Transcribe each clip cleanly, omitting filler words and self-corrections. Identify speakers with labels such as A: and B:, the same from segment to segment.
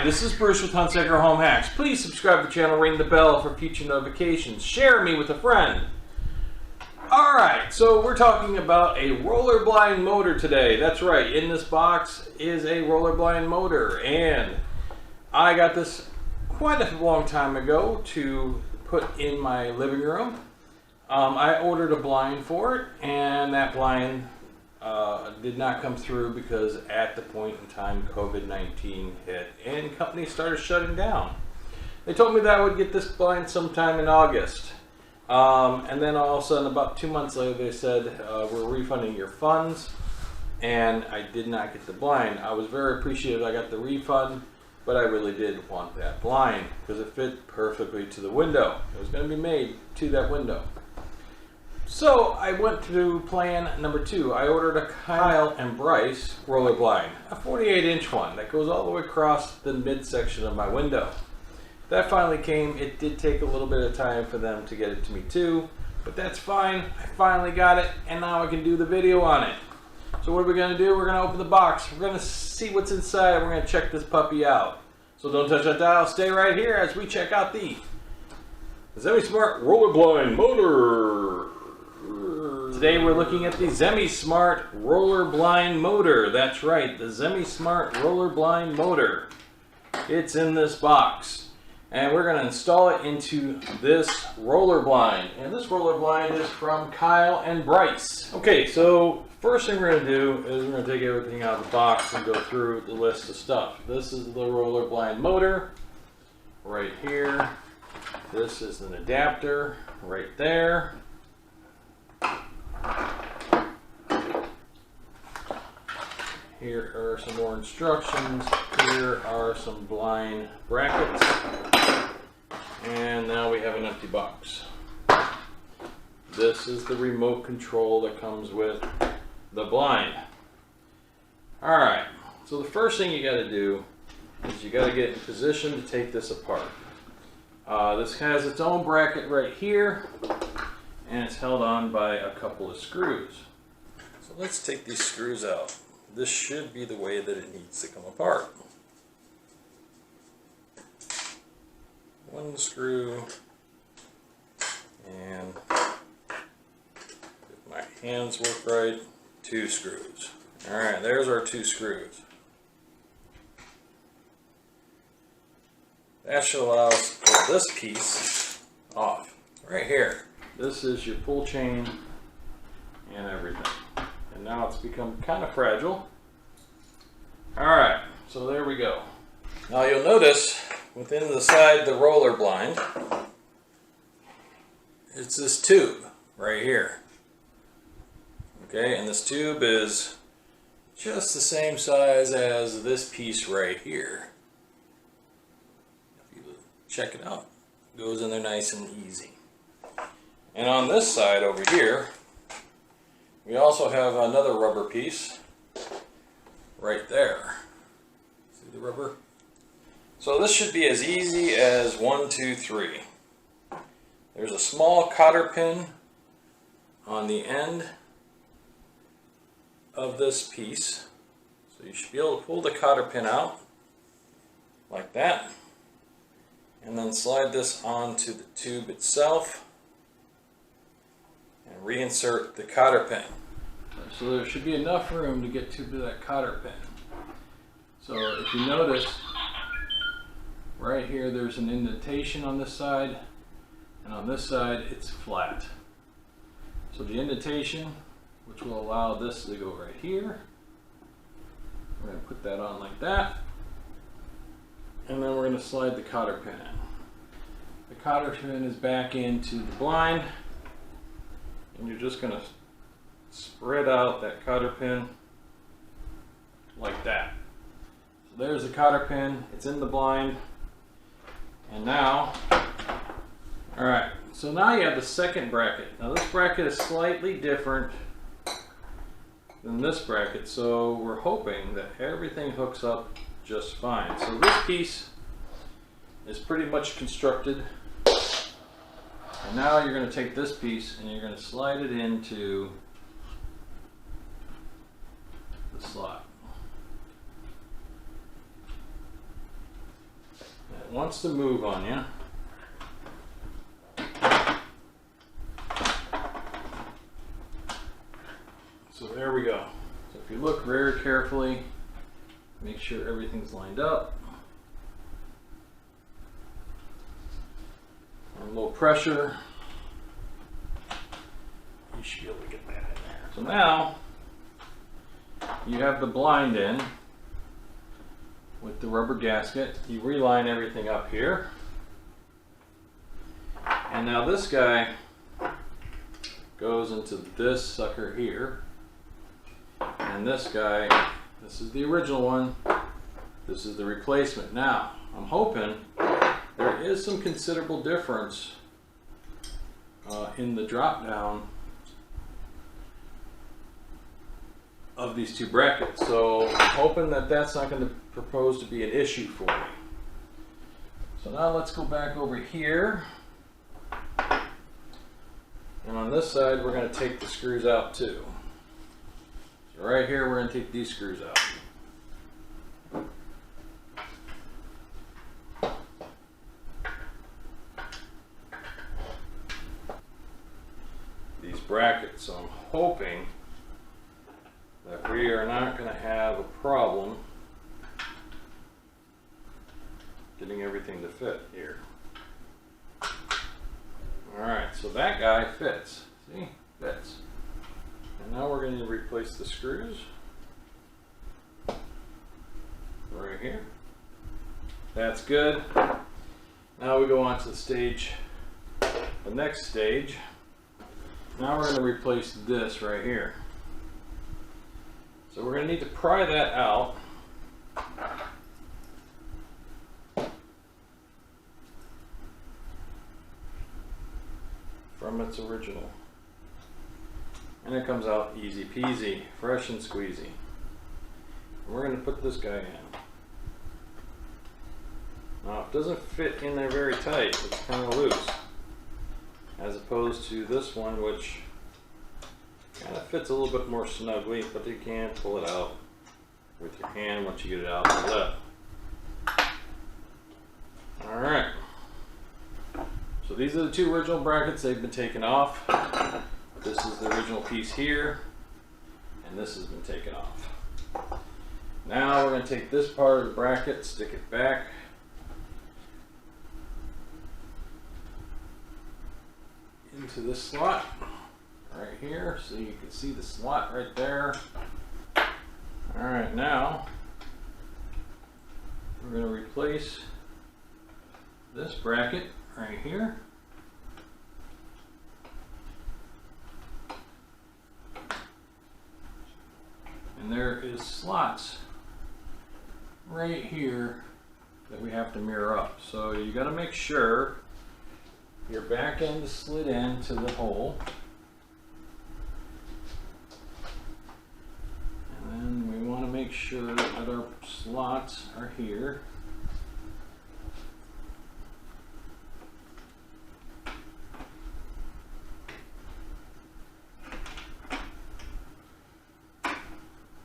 A: Hi, this is Bruce with Hunsaker Home Hacks. Please subscribe to the channel, ring the bell for future notifications. Share me with a friend. Alright, so we're talking about a roller blind motor today. That's right, in this box is a roller blind motor. And I got this quite a long time ago to put in my living room. I ordered a blind for it, and that blind did not come through because at the point in time COVID-19 hit and companies started shutting down. They told me that I would get this blind sometime in August. And then all of a sudden, about 2 months later, they said, we're refunding your funds. And I did not get the blind. I was very appreciative I got the refund, but I really did want that blind because it fit perfectly to the window. It was going to be made to that window. So I went to plan number 2. I ordered a Kyle and Bryce roller blind, a 48-inch one that goes all the way across the midsection of my window. That finally came. It did take a little bit of time for them to get it to me too, but that's fine. I finally got it, and now I can do the video on it. So what are we going to do? We're going to open the box. We're going to see what's inside, and we're going to check this puppy out. So don't touch that dial. Stay right here as we check out the Zemismart roller blind motor. Today we're looking at the Zemismart roller blind motor. That's right, the Zemismart roller blind motor. It's in this box. And we're going to install it into this roller blind. And this roller blind is from Kyle and Bryce. Okay, so first thing we're going to do is we're going to take everything out of the box and go through the list of stuff. This is the roller blind motor right here. This is an adapter right there. Here are some more instructions. Here are some blind brackets. And now we have an empty box. This is the remote control that comes with the blind. Alright, so the first thing you got to do is you got to get in position to take this apart. This has its own bracket right here, and it's held on by a couple of screws. So let's take these screws out. This should be the way that it needs to come apart. One screw, and if my hands work right, 2 screws. Alright, there's our 2 screws. That should allow us to pull this piece off. Right here. This is your pull chain and everything. And now it's become kind of fragile. Alright, so there we go. Now you'll notice within the side the roller blind, it's this tube right here. Okay, and this tube is just the same size as this piece right here. If you check it out, it goes in there nice and easy. And on this side over here, we also have another rubber piece right there. See the rubber? So this should be as easy as 1, 2, 3. There's a small cotter pin on the end of this piece. So you should be able to pull the cotter pin out like that. And then slide this onto the tube itself and reinsert the cotter pin. So there should be enough room to get to that cotter pin. So if you notice, right here there's an indentation on this side, and on this side it's flat. So the indentation, which will allow this to go right here, we're going to put that on like that, and then we're going to slide the cotter pin in. The cotter pin is back into the blind, and you're just going to spread out that cotter pin like that. So there's the cotter pin, it's in the blind, and now, alright, so now you have the second bracket. Now this bracket is slightly different than this bracket, so we're hoping that everything hooks up just fine. So this piece is pretty much constructed, and now you're going to take this piece and you're going to slide it into the slot. wants to move on you. So there we go. So if you look very carefully, make sure everything's lined up. A little pressure. You should be able to get that in there. So now you have the blind in with the rubber gasket. You reline everything up here. And now this guy goes into this sucker here. And this guy, this is the original one. This is the replacement. Now, I'm hoping there is some considerable difference in the drop down of these two brackets. So I'm hoping that that's not going to propose to be an issue for me. So now let's go back over here. And on this side, we're going to take the screws out too. So right here, we're going to take these screws out. These brackets, so I'm hoping that we are not going to have a problem getting everything to fit here. Alright, so that guy fits. See? Fits. And now we're going to replace the screws right here. That's good. Now we go on to the next stage. Now we're going to replace this right here. So we're going to need to pry that out. From its original. And it comes out easy peasy, fresh and squeezy. And we're going to put this guy in. Now it doesn't fit in there very tight, it's kind of loose. As opposed to this one, which kind of fits a little bit more snugly, but you can pull it out with your hand once you get it out of the lip. Alright. So these are the two original brackets, they've been taken off. This is the original piece here, and this has been taken off. Now we're going to take this part of the bracket, stick it back. Into this slot right here, so you can see the slot right there. Alright, now we're going to replace this bracket right here. And there is slots right here that we have to mirror up. So you got to make sure your back end is slid into the hole. And then we want to make sure that our slots are here.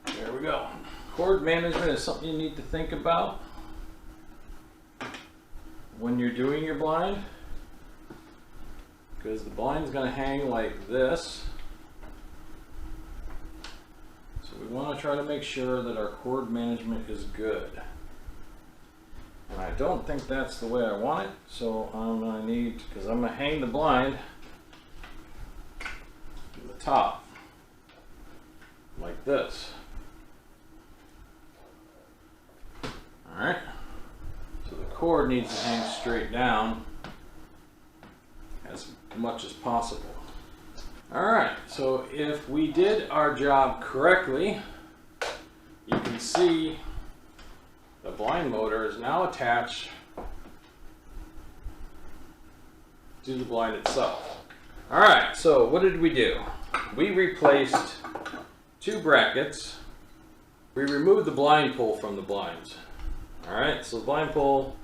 A: There we go. Cord management is something you need to think about when you're doing your blind, because the blind's going to hang like this. So we want to try to make sure that our cord management is good. And I don't think that's the way I want it, so I'm going to need, because I'm going to hang the blind to the top like this. Alright, so the cord needs to hang straight down as much as possible. Alright, so if we did our job correctly, you can see the blind motor is now attached to the blind itself. Alright, so what did we do? We replaced two brackets. We removed the blind pull from the blinds. Alright, so the blind pull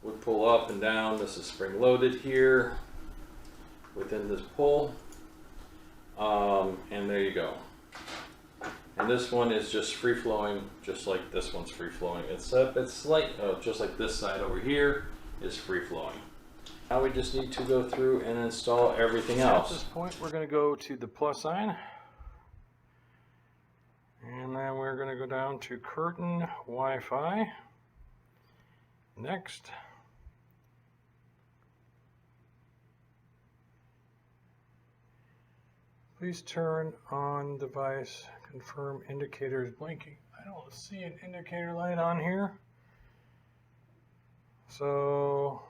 A: would pull up and down. This is spring loaded here within this pull. And there you go. And this one is just free flowing, just like this one's free flowing. It's slight, just like this side over here. is free flowing. Now we just need to go through and install everything else. At this point, we're going to go to the plus sign. And then we're going to go down to curtain Wi-Fi. Next. Please turn on device, confirm indicator is blinking. I don't see an indicator light on here. So,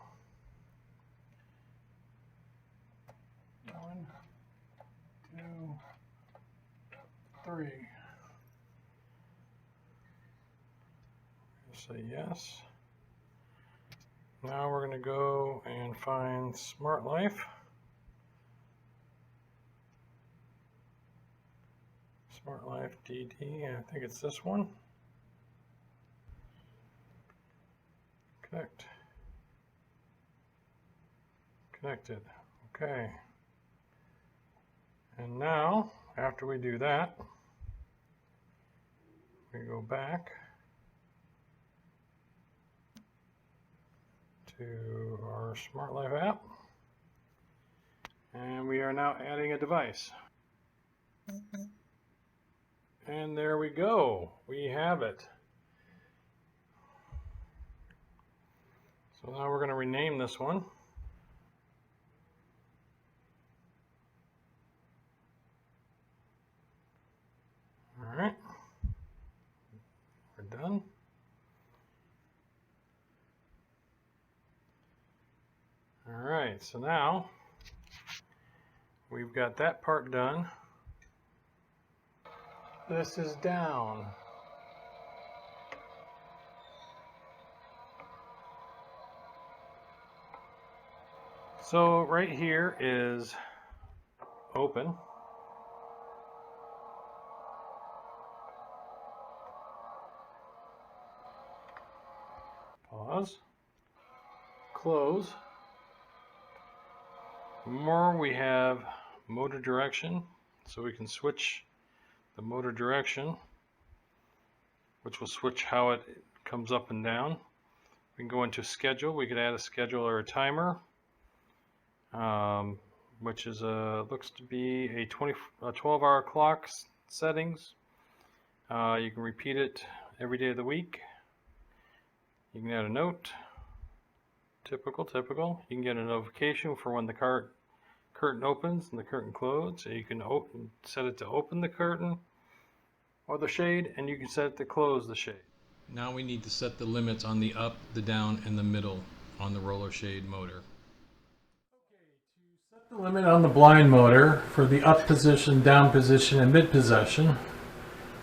A: 1, 2, 3. Say yes. Now we're going to go and find Smartlife. Smartlife DD, I think it's this one. Connect. Connected. Okay. And now, after we do that, we go back to our Smartlife app, and we are now adding a device. And there we go. We have it. So now we're going to rename this one. All right. We're done. All right. So now we've got that part done. This is down. So right here is open. Pause. Close. More, we have motor direction, so we can switch the motor direction, which will switch how it comes up and down. We can go into schedule. We could add a schedule or a timer, which is looks to be a 12-hour clock settings. You can repeat it every day of the week. You can add a note. Typical. You can get a notification for when the curtain opens and the curtain closes. So you can set it to open the curtain or the shade, and you can set it to close the shade. Now we need to set the limits on the up, the down, and the middle on the roller shade motor. Okay, to set the limit on the blind motor for the up position, down position, and mid position,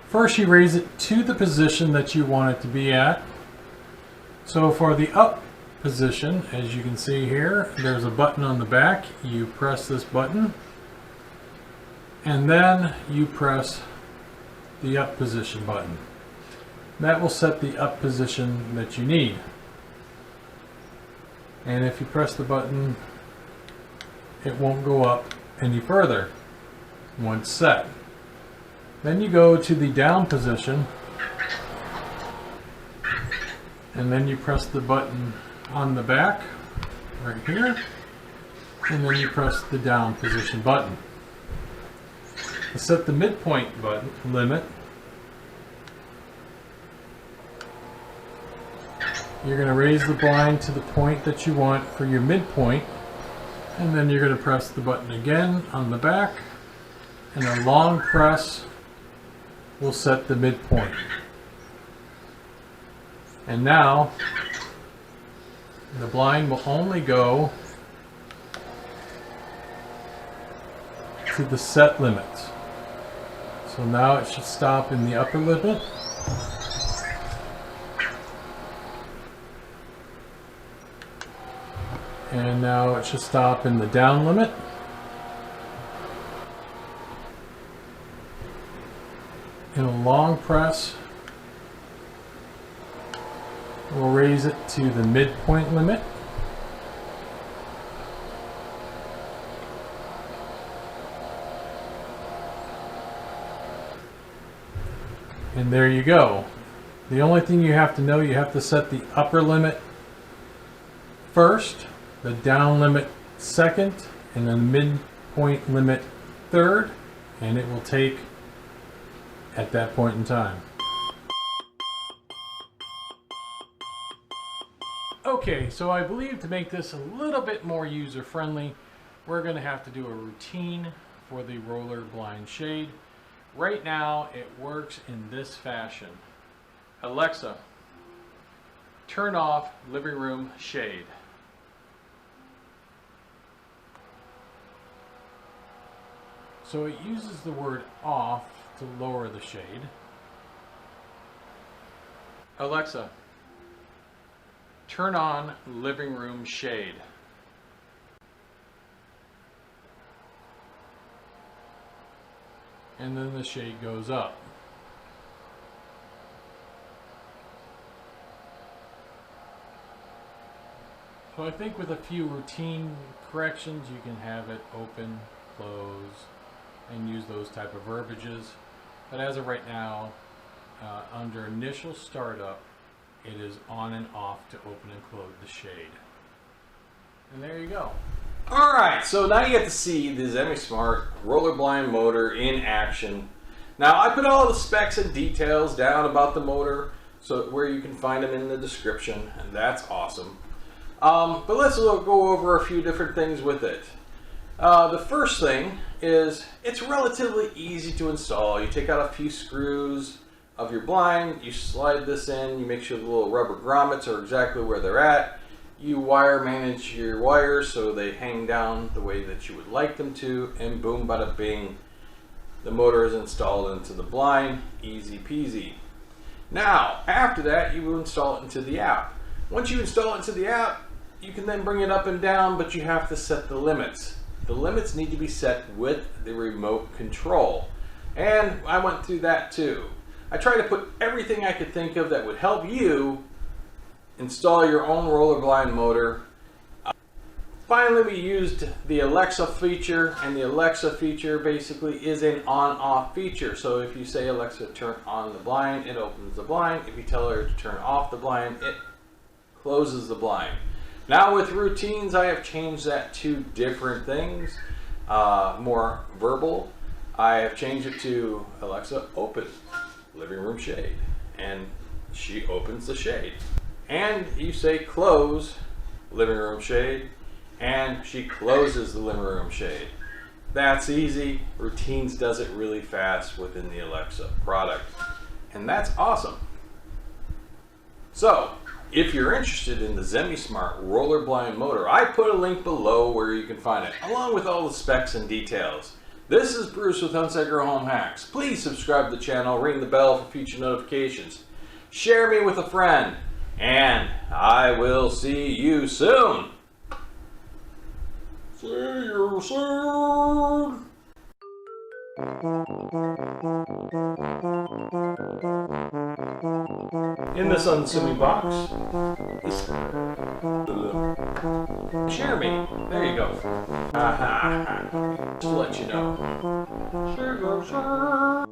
A: first you raise it to the position that you want it to be at. So for the up position, as you can see here, there's a button on the back. You press this button and then you press the up position button. That will set the up position that you need. And if you press the button, it won't go up any further once set. Then you go to the down position and then you press the button on the back right here, and then you press the down position button. To set the midpoint button limit, you're going to raise the blind to the point that you want for your midpoint, and then you're going to press the button again on the back, and a long press will set the midpoint. And now the blind will only go to the set limits. So now it should stop in the upper limit. And now it should stop in the down limit. And a long press will raise it to the midpoint limit. And there you go. The only thing you have to know, you have to set the upper limit first, the down limit second, and then midpoint limit third, and it will take at that point in time. Okay, so I believe to make this a little bit more user-friendly, we're going to have to do a routine for the roller blind shade. Right now, it works in this fashion. Alexa, turn off living room shade. So it uses the word off to lower the shade. Alexa, turn on living room shade. And then the shade goes up. So I think with a few routine corrections, you can have it open, close, and use those type of verbiages. But as of right now, under initial startup, it is on and off to open and close the shade. And there you go. Alright, so now you get to see the Zemismart roller blind motor in action. Now I put all the specs and details down about the motor, so where you can find them in the description, and that's awesome. But let's go over a few different things with it. The first thing is it's relatively easy to install. You take out a few screws of your blind, you slide this in, you make sure the little rubber grommets are exactly where they're at. You wire manage your wires so they hang down the way that you would like them to, and boom, bada bing, the motor is installed into the blind. Easy peasy. Now, after that, you will install it into the app. Once you install it into the app, you can then bring it up and down, but you have to set the limits. The limits need to be set with the remote control. And I went through that too. I tried to put everything I could think of that would help you install your own roller blind motor. Finally, we used the Alexa feature, and the Alexa feature basically is an on-off feature. So if you say, Alexa, turn on the blind, it opens the blind. If you tell her to turn off the blind, it closes the blind. Now with routines, I have changed that to different things, more verbal. I have changed it to, Alexa, open living room shade, and she opens the shade. And you say close living room shade, and she closes the living room shade. That's easy. Routines does it really fast within the Alexa product, and that's awesome. So if you're interested in the Zemismart roller blind motor, I put a link below where you can find it, along with all the specs and details. This is Bruce with Hunsaker Home Hacks. Please subscribe to the channel, ring the bell for future notifications. Share me with a friend. And I will see you soon. See you soon. In this unassuming box, share me. There you go. Just to let you know. Share.